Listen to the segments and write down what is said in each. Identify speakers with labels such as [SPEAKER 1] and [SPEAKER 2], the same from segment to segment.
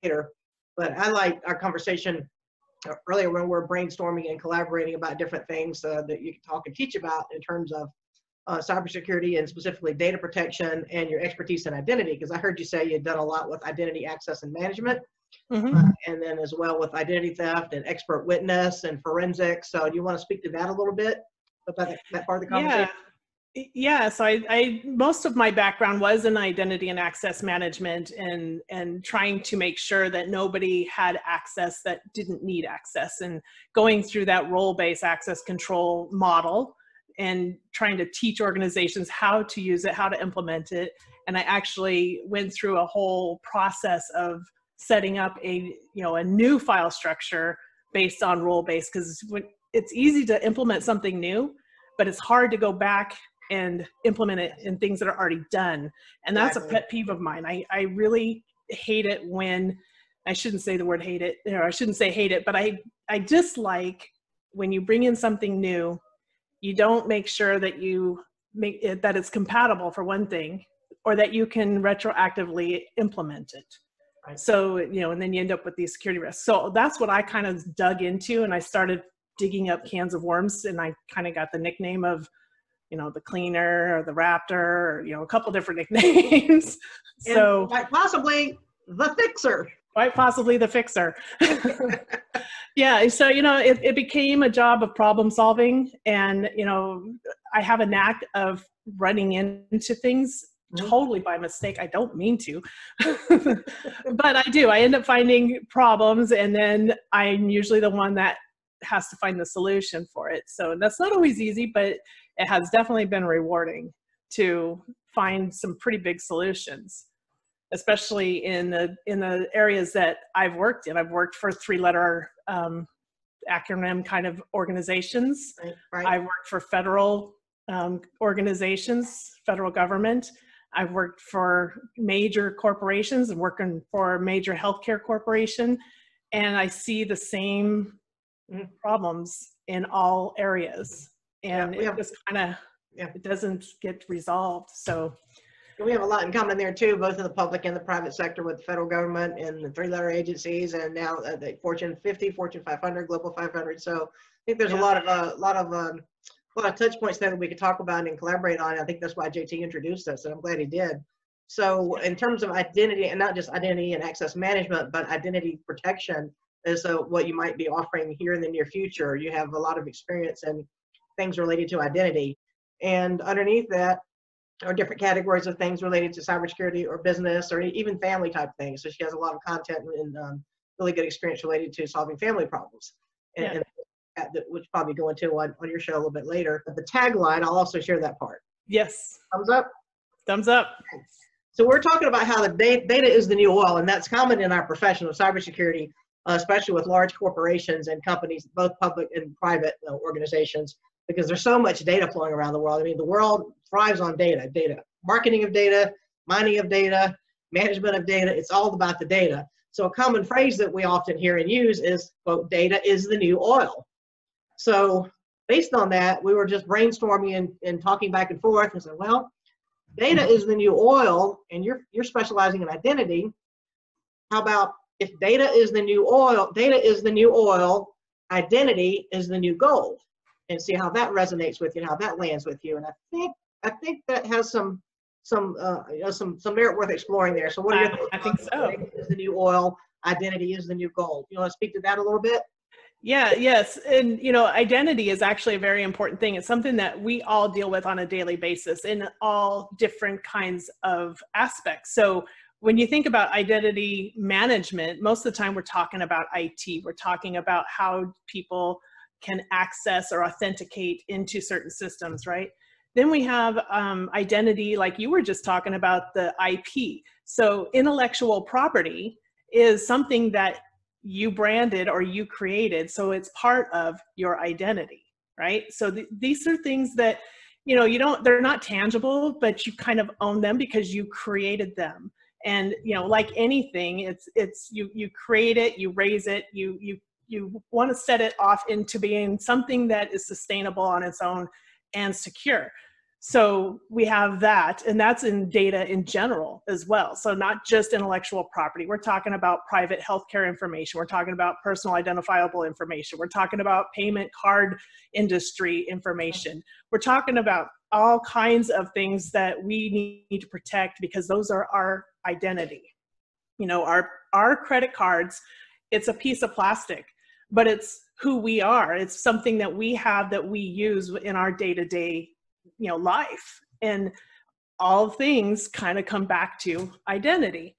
[SPEAKER 1] later. But I like our conversation earlier when we're brainstorming and collaborating about different things that you can talk and teach about in terms of cybersecurity and specifically data protection and your expertise in identity, because I heard you say you'd done a lot with identity access and management, and then as well with identity theft and expert witness and forensics. So do you want to speak to that a little bit about that part of the conversation?
[SPEAKER 2] Yeah, so I most of my background was in identity and access management and trying to make sure that nobody had access that didn't need access, and going through that role-based access control model and trying to teach organizations how to use it, how to implement it. And I actually went through a whole process of setting up a new file structure based on role-based, because it's easy to implement something new, but it's hard to go back and implement it in things that are already done. And that's a pet peeve of mine. I really hate it when, I shouldn't say the word hate it, or I shouldn't say hate it, but I dislike when you bring in something new, you don't make sure that you make it, that it's compatible for one thing, or that you can retroactively implement it. Right. So, and then you end up with these security risks. So that's what I kind of dug into, and I started digging up cans of worms, and I kind of got the nickname of, the cleaner or the Raptor, or, a couple different nicknames. So
[SPEAKER 1] quite possibly the fixer.
[SPEAKER 2] Quite possibly the fixer. Yeah. So, it became a job of problem solving, and, I have a knack of running into things totally by mistake. I don't mean to, but I do. I end up finding problems, and then I'm usually the one that has to find the solution for it. So that's not always easy, but it has definitely been rewarding to find some pretty big solutions, especially in the areas that I've worked in. I've worked for 3-letter acronym kind of organizations. Right. I've worked for federal organizations, federal government. I've worked for major corporations and working for a major healthcare corporation, and I see the same problems in all areas, and it just kind of it doesn't get resolved. So
[SPEAKER 1] we have a lot in common there too, both in the public and the private sector, with the federal government and the 3-letter agencies, and now the Fortune 50, Fortune 500, Global 500. So I think there's a lot of touch points there that we could talk about and collaborate on. I think that's why JT introduced us, and I'm glad he did. So in terms of identity, and not just identity and access management, but identity protection is what you might be offering here in the near future. You have a lot of experience in things related to identity, and underneath that are different categories of things related to cybersecurity or business or even family type things. So she has a lot of content and really good experience related to solving family problems, and which probably go into on your show a little bit later. But the tagline, I'll also share that part.
[SPEAKER 2] Yes.
[SPEAKER 1] Thumbs up?
[SPEAKER 2] Thumbs up.
[SPEAKER 1] Okay. So we're talking about how the data is the new oil, and that's common in our profession of cybersecurity, especially with large corporations and companies, both public and private organizations, because there's so much data flowing around the world. I mean, the world thrives on data, marketing of data, mining of data, management of data. It's all about the data. So a common phrase that we often hear and use is, quote, data is the new oil. So based on that, we were just brainstorming and talking back and forth and said, well, data is the new oil, and you're specializing in identity. How about if data is the new oil, identity is the new gold, and see how that resonates with you and how that lands with you. And I think that has some merit worth exploring there. So what are your thoughts?
[SPEAKER 2] I think so.
[SPEAKER 1] Data is the new oil, identity is the new gold. You want to speak to that a little bit?
[SPEAKER 2] Yes. And, identity is actually a very important thing. It's something that we all deal with on a daily basis in all different kinds of aspects. So when you think about identity management, most of the time we're talking about IT. We're talking about how people can access or authenticate into certain systems, right? Then we have identity, like you were just talking about, the IP. So intellectual property is something that you branded or you created, so it's part of your identity, right? So these are things that, they're not tangible, but you kind of own them because you created them. And, like anything, it's you create it, you raise it, you want to set it off into being something that is sustainable on its own and secure. So we have that, and that's in data in general as well. So not just intellectual property. We're talking about private healthcare information. We're talking about personal identifiable information. We're talking about payment card industry information. We're talking about all kinds of things that we need to protect because those are our identity. You know, our credit cards, it's a piece of plastic, but it's who we are. It's something that we have that we use in our day-to-day, you know, life. And all things kind of come back to identity.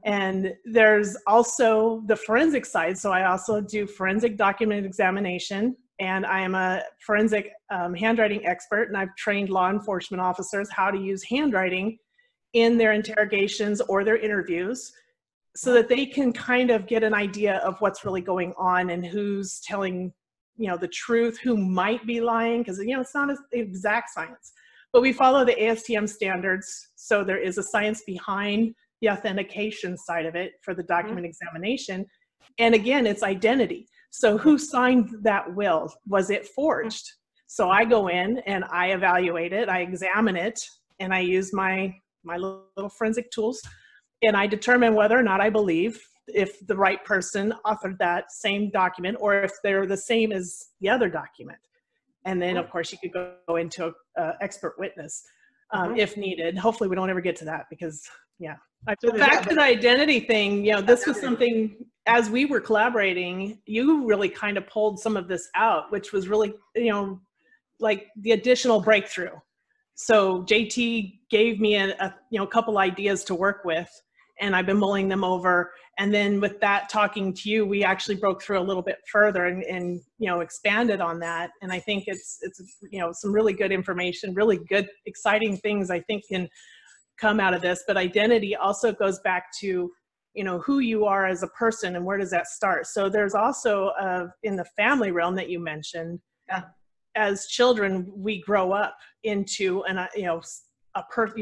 [SPEAKER 2] And there's also the forensic side. So I also do forensic document examination, and I am a forensic handwriting expert, and I've trained law enforcement officers how to use handwriting in their interrogations or their interviews so that they can kind of get an idea of what's really going on and who's telling, you know, the truth, who might be lying, because, you know, it's not an exact science. But we follow the ASTM standards, so there is a science behind the authentication side of it for the document examination. And again, it's identity. So who signed that will? Was it forged? So I go in and I evaluate it, I examine it, and I use my little forensic tools, and I determine whether or not I believe if the right person authored that same document or if they're the same as the other document. And then, of course, you could go into an expert witness if needed. Hopefully we don't ever get to that because, yeah. Back to the identity thing, you know, this was something, as we were collaborating, you really kind of pulled some of this out, which was really, you know, like the additional breakthrough. So JT gave me a couple ideas to work with, and I've been mulling them over. And then with that, talking to you, we actually broke through a little bit further and you know, expanded on that. And I think it's you know, some really good information, really good, exciting things I think can come out of this. But identity also goes back to, you know, who you are as a person and where does that start. So there's also in the family realm that you mentioned, as children, we grow up into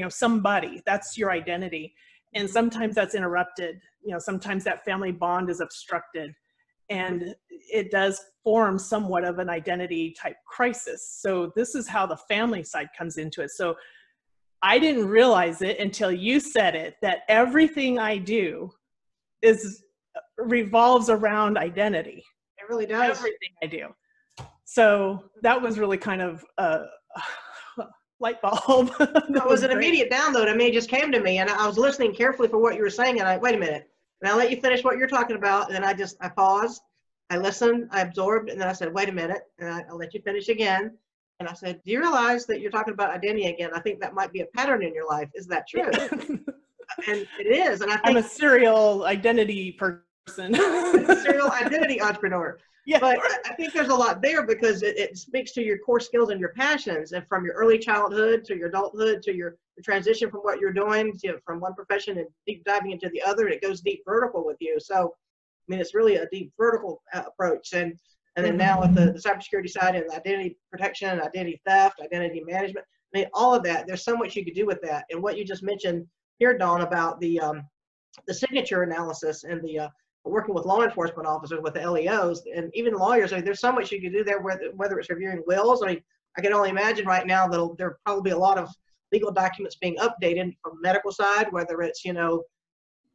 [SPEAKER 2] somebody, that's your identity. And sometimes that's interrupted, you know, sometimes that family bond is obstructed, and it does form somewhat of an identity type crisis. So this is how the family side comes into it. So I didn't realize it until you said it, that everything I do revolves around identity.
[SPEAKER 1] It really does.
[SPEAKER 2] Everything I do. So that was really kind of a light bulb.
[SPEAKER 1] It was an immediate download. I mean, it just came to me, and I was listening carefully for what you were saying, and wait a minute. And I'll let you finish what you're talking about. And then I paused, I listened, I absorbed, and then I said, wait a minute, and I'll let you finish again. And I said, do you realize that you're talking about identity again? I think that might be a pattern in your life. Is that true? And it is. And I think
[SPEAKER 2] I'm a serial identity person.
[SPEAKER 1] Serial identity entrepreneur. Yeah. But I think there's a lot there because it speaks to your core skills and your passions, and from your early childhood to your adulthood to your transition from what you're doing from one profession and deep diving into the other. It goes deep vertical with you. So, I mean, it's really a deep vertical approach. And then now with the cybersecurity side and identity protection, identity theft, identity management, I mean, all of that, there's so much you could do with that. And what you just mentioned here, Dawn, about the signature analysis and the working with law enforcement officers, with the LEOs, and even lawyers, I mean, there's so much you can do there, whether it's reviewing wills. I mean, I can only imagine right now that there are probably a lot of legal documents being updated from the medical side, whether it's, you know,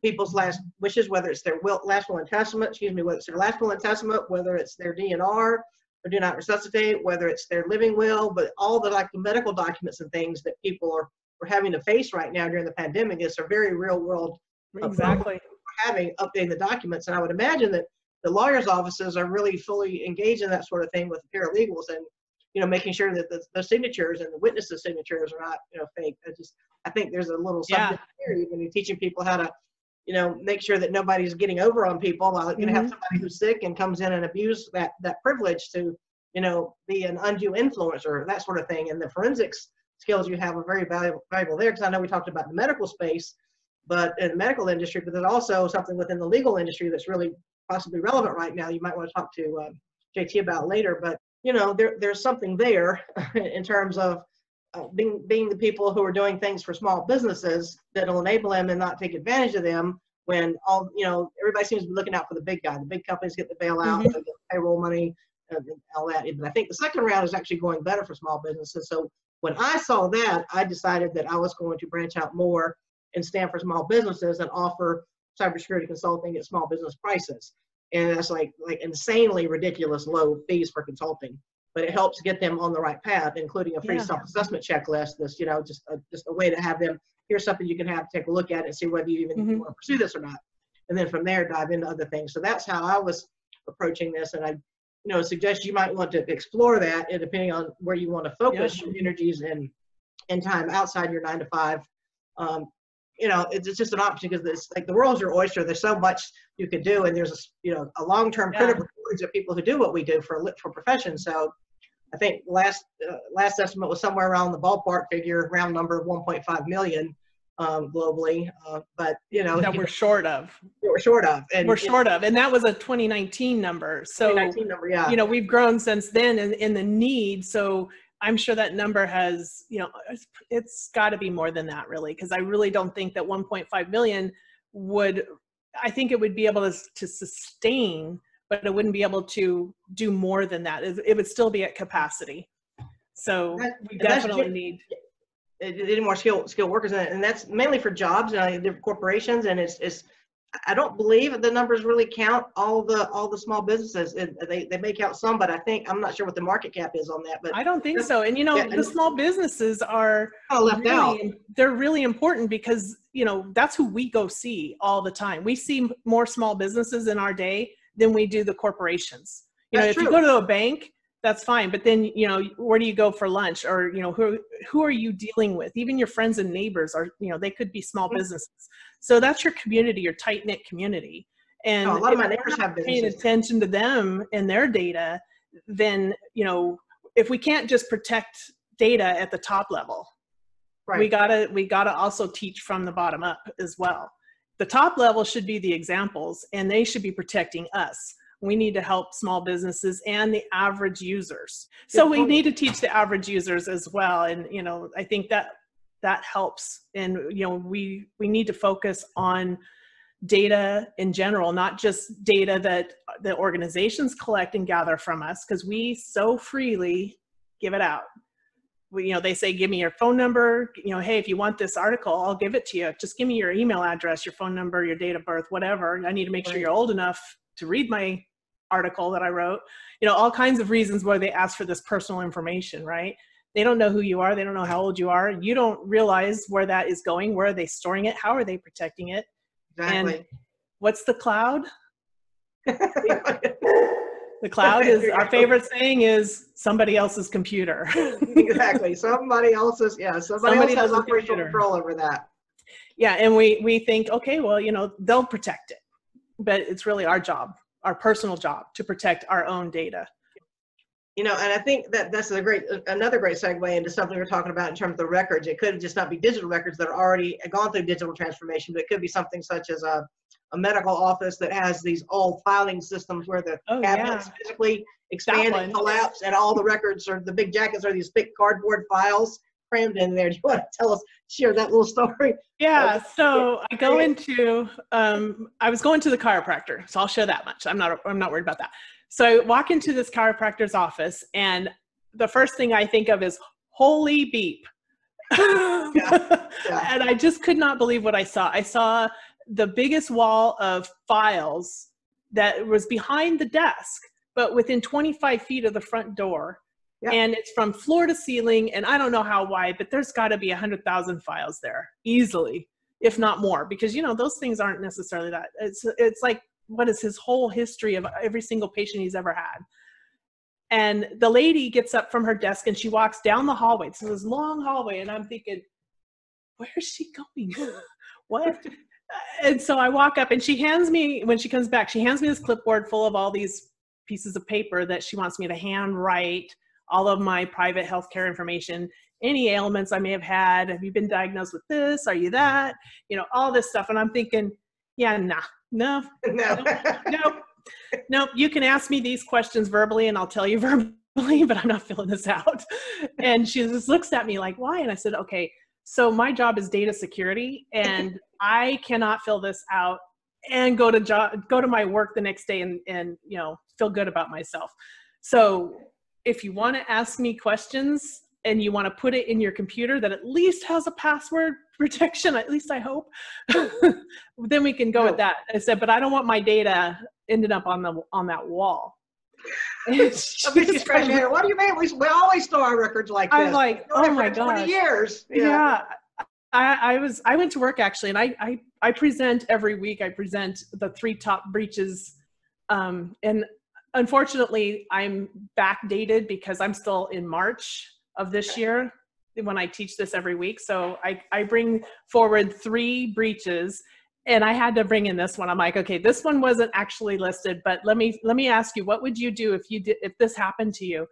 [SPEAKER 1] people's last wishes, whether it's their last will and testament, whether it's their last will and testament, whether it's their DNR or do not resuscitate, whether it's their living will, but all the like the medical documents and things that people are having to face right now during the pandemic. It's a very real world
[SPEAKER 2] exactly
[SPEAKER 1] having updating the documents. And I would imagine that the lawyers' offices are really fully engaged in that sort of thing with the paralegals, and, you know, making sure that the signatures and the witnesses' signatures are not, you know, fake. I think there's a little subject here, even in teaching people how to, you know, make sure that nobody's getting over on people. While you know, have somebody who's sick and comes in and abuse that privilege to, you know, be an undue influencer, that sort of thing. And the forensics skills you have are very valuable there, because I know we talked about the medical space, but in the medical industry, but there's also something within the legal industry that's really possibly relevant right now. You might want to talk to JT about later, but, you know, there's something there in terms of being the people who are doing things for small businesses that'll enable them and not take advantage of them, when all, you know, everybody seems to be looking out for the big guy. The big companies get the bailout, they get payroll money, and all that. But I think the second round is actually going better for small businesses. So When I saw that, I decided that I was going to branch out more and stand for small businesses and offer cybersecurity consulting at small business prices. And that's like insanely ridiculous low fees for consulting, but it helps get them on the right path, including a free self-assessment checklist. That's, you know, just a way to have them, here's something you can have, take a look at and see whether you even want to pursue this or not. And then from there, dive into other things. So that's how I was approaching this. And I, you know, suggest you might want to explore that, and depending on where you want to focus your energies and time outside your 9 to 5. You know, it's just an option, because it's like the world's your oyster. There's so much you could do, and there's a long-term critical shortage of people who do what we do for profession. So I think last estimate was somewhere around the ballpark figure, round number of 1.5 million globally. But you know,
[SPEAKER 2] that we're short of.
[SPEAKER 1] We're short of, and
[SPEAKER 2] that was a 2019 number. So
[SPEAKER 1] 2019 number,
[SPEAKER 2] you know, we've grown since then in the need. So I'm sure that number has, you know, it's got to be more than that, really, because I really don't think that 1.5 million would, I think it would be able to sustain, but it wouldn't be able to do more than that. It would still be at capacity. So we definitely need
[SPEAKER 1] more skilled workers, and that's mainly for jobs and different corporations. And it's I don't believe the numbers really count all the small businesses. They may count some, but I'm not sure what the market cap is on that. But
[SPEAKER 2] I don't think so. And you know, the small businesses are
[SPEAKER 1] left out.
[SPEAKER 2] They're really important, because you know, that's who we go see all the time. We see more small businesses in our day than we do the corporations. You know, if you go to a bank, that's fine. But then, you know, where do you go for lunch? Or, you know, who are you dealing with? Even your friends and neighbors are, you know, they could be small businesses. So that's your community, your tight-knit community. And
[SPEAKER 1] a lot of my neighbors have businesses.
[SPEAKER 2] Paying attention to them and their data, then, you know, if we can't just protect data at the top level, we gotta also teach from the bottom up as well. The top level should be the examples, and they should be protecting us. We need to help small businesses and the average users. So we need to teach the average users as well. And, you know, I think that helps. And, you know, we need to focus on data in general, not just data that the organizations collect and gather from us, because we so freely give it out. You know, they say, give me your phone number, you know, hey, if you want this article, I'll give it to you. Just give me your email address, your phone number, your date of birth, whatever. I need to make sure you're old enough to read my article that I wrote. You know, all kinds of reasons why they ask for this personal information, right? They don't know who you are. They don't know how old you are. You don't realize where that is going. Where are they storing it? How are they protecting it?
[SPEAKER 1] Exactly.
[SPEAKER 2] And what's the cloud? The cloud is, our favorite saying is, somebody else's computer.
[SPEAKER 1] Exactly. Somebody else has operational control over that.
[SPEAKER 2] Yeah. And we think, okay, well, you know, they'll protect it, but it's really our job, our personal job, to protect our own data.
[SPEAKER 1] You know, and I think that's another great segue into something we're talking about in terms of the records. It could just not be digital records that are already gone through digital transformation, but it could be something such as a medical office that has these old filing systems where the cabinets physically expand and collapse, and all the records, or the big jackets, are these thick cardboard files crammed in there. Do you want to share that little story?
[SPEAKER 2] Yeah, so I go into, I was going to the chiropractor, so I'll share that much. I'm not worried about that. So I walk into this chiropractor's office, and the first thing I think of is, holy beep. And I just could not believe what I saw. I saw the biggest wall of files that was behind the desk, but within 25 feet of the front door. Yep. And it's from floor to ceiling, and I don't know how wide, but there's got to be 100,000 files there easily, if not more, because, you know, those things aren't necessarily that. It's like, what is his whole history of every single patient he's ever had? And the lady gets up from her desk and she walks down the hallway. It's this long hallway, and I'm thinking, where is she going? What? And so I walk up, and she hands me, when she comes back, she hands me this clipboard full of all these pieces of paper that she wants me to hand write all of my private healthcare information, any ailments I may have had. Have you been diagnosed with this? Are you that? You know, all this stuff. And I'm thinking, yeah, no. You can ask me these questions verbally, and I'll tell you verbally, but I'm not filling this out. And she just looks at me like, why? And I said, okay, so my job is data security, and I cannot fill this out and go to my work the next day and you know, feel good about myself. So if you want to ask me questions, and you want to put it in your computer that at least has a password protection, at least I hope, then we can go with that. I said, but I don't want my data ended up on that wall.
[SPEAKER 1] She's scratching her head. What do you mean? We always store our records like this.
[SPEAKER 2] I'm like, oh my God.
[SPEAKER 1] 20 years.
[SPEAKER 2] Yeah. I went to work actually, and I present every week. I present the 3 top breaches. And unfortunately, I'm backdated because I'm still in March of this year when I teach this every week. So I bring forward 3 breaches, and I had to bring in this one. I'm like, okay, this one wasn't actually listed, but let me ask you, what would you do if this happened to you?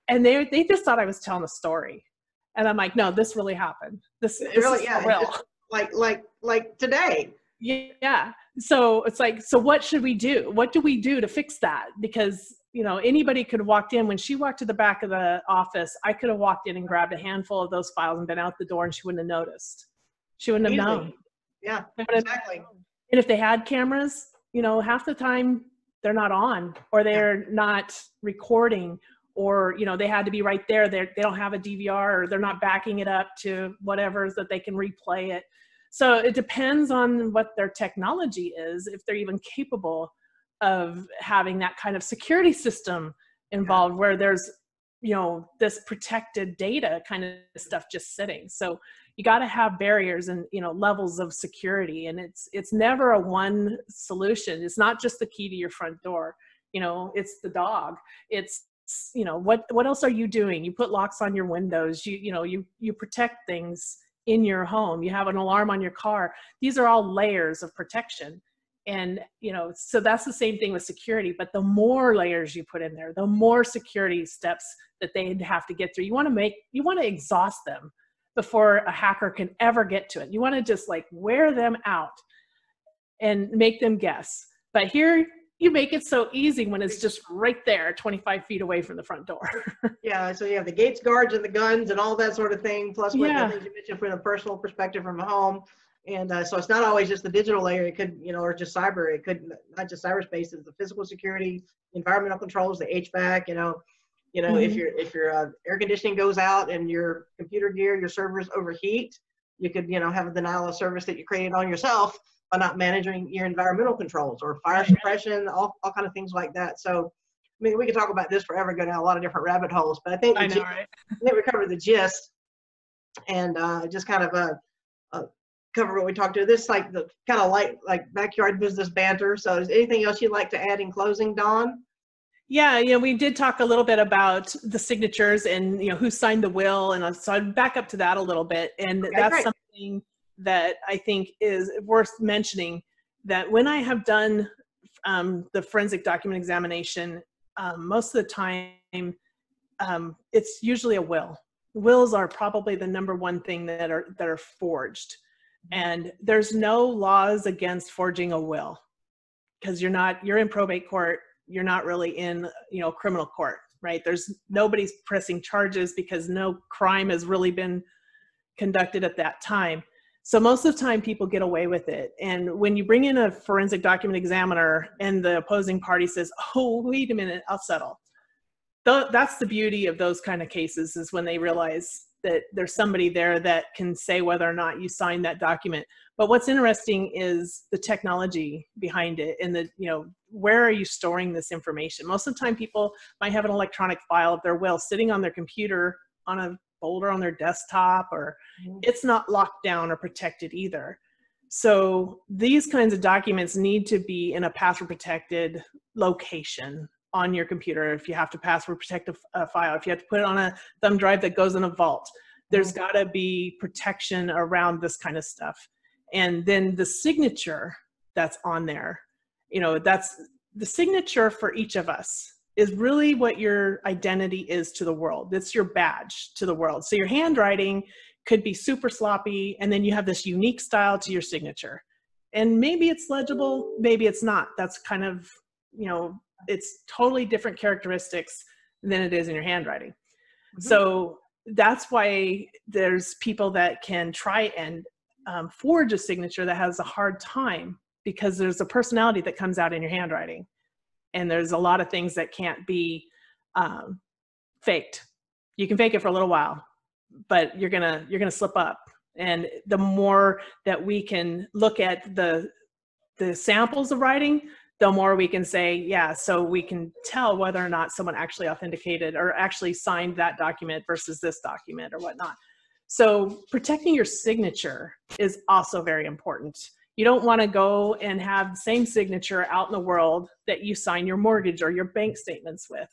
[SPEAKER 2] And they just thought I was telling a story. And I'm like, no, this really happened. This really, is for real.
[SPEAKER 1] Like today.
[SPEAKER 2] Yeah. So it's like, so what should we do? What do we do to fix that? Because, anybody could have walked in. When she walked to the back of the office, I could have walked in and grabbed a handful of those files and been out the door, and she wouldn't have noticed. She wouldn't have known.
[SPEAKER 1] Yeah, exactly.
[SPEAKER 2] And if they had cameras, half the time they're not on, or they're not recording, or, they had to be right there. They don't have a DVR, or they're not backing it up to whatever that they can replay it. So it depends on what their technology is, if they're even capable of having that kind of security system involved where there's, this protected data kind of stuff just sitting. So you got to have barriers and, levels of security, and it's never a one solution. It's not just the key to your front door. It's the dog. It's, what else are you doing? You put locks on your windows, you protect things in your home, you have an alarm on your car. These are all layers of protection. And, so that's the same thing with security, but the more layers you put in there, the more security steps that they'd have to get through. You want to exhaust them before a hacker can ever get to it. You want to just like wear them out and make them guess. But here you make it so easy when it's just right there, 25 feet away from the front door.
[SPEAKER 1] Yeah, so you have the gates guards and the guns and all that sort of thing, plus what the things you mentioned from a personal perspective from home. And so it's not always just the digital layer. It could, or just cyber. It could not just cyberspace. It's the physical security, environmental controls, the HVAC. If your air conditioning goes out and your computer gear, your servers overheat, you could, have a denial of service that you created on yourself by not managing your environmental controls, or fire suppression, all kind of things like that. So, I mean, we could talk about this forever, go down a lot of different rabbit holes, but I think I think we covered the gist, and just kind of cover what we talked to. This like the kind of like backyard business banter. So is anything else you'd like to add in closing, Dawn?
[SPEAKER 2] Yeah, we did talk a little bit about the signatures and, who signed the will. And so I'd back up to that a little bit. And that's something that I think is worth mentioning, that when I have done the forensic document examination, most of the time, it's usually a will. Wills are probably the number one thing that are forged. And there's no laws against forging a will, because you're in probate court. You're not really in, criminal court, right? Nobody's pressing charges because no crime has really been conducted at that time. So most of the time people get away with it. And when you bring in a forensic document examiner and the opposing party says, oh, wait a minute, I'll settle. That's the beauty of those kind of cases, is when they realize that there's somebody there that can say whether or not you signed that document. But what's interesting is the technology behind it, and where are you storing this information? Most of the time people might have an electronic file of their will sitting on their computer on a folder on their desktop, or it's not locked down or protected either. So these kinds of documents need to be in a password protected location on your computer. If you have to password protect a file, if you have to put it on a thumb drive that goes in a vault, there's got to be protection around this kind of stuff. And then the signature that's on there, that's the signature for each of us, is really what your identity is to the world. It's your badge to the world. So your handwriting could be super sloppy, and then you have this unique style to your signature. And maybe it's legible, maybe it's not. That's kind of, it's totally different characteristics than it is in your handwriting. So that's why there's people that can try and forge a signature that has a hard time, because there's a personality that comes out in your handwriting. And there's a lot of things that can't be faked. You can fake it for a little while, but you're gonna slip up. And the more that we can look at the samples of writing, the more we can say, yeah, so we can tell whether or not someone actually authenticated or actually signed that document versus this document or whatnot. So protecting your signature is also very important. You don't want to go and have the same signature out in the world that you sign your mortgage or your bank statements with.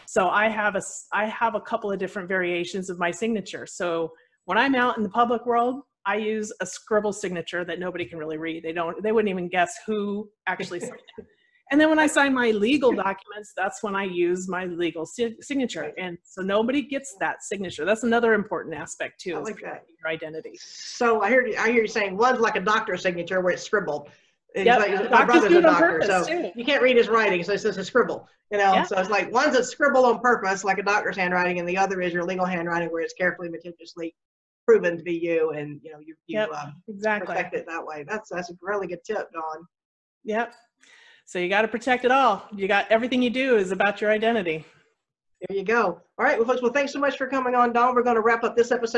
[SPEAKER 2] So I have a couple of different variations of my signature. So when I'm out in the public world, I use a scribble signature that nobody can really read. They wouldn't even guess who actually signed it. And then when I sign my legal documents, that's when I use my legal signature. And so nobody gets that signature. That's another important aspect too, is your identity.
[SPEAKER 1] So I hear you saying one's like a doctor's signature where it's scribbled.
[SPEAKER 2] Yep.
[SPEAKER 1] My brother's a doctor,
[SPEAKER 2] so
[SPEAKER 1] too. You can't read his writing, so it's just a scribble.
[SPEAKER 2] Yeah.
[SPEAKER 1] So it's like one's a scribble on purpose, like a doctor's handwriting, and the other is your legal handwriting, where it's carefully, meticulously proven to be you, and you
[SPEAKER 2] exactly
[SPEAKER 1] protect it that way. That's a really good tip, Dawn.
[SPEAKER 2] Yep. So you got to protect it all. You got everything you do is about your identity.
[SPEAKER 1] There you go. All right, well, folks. Well, thanks so much for coming on, Dawn. We're going to wrap up this episode.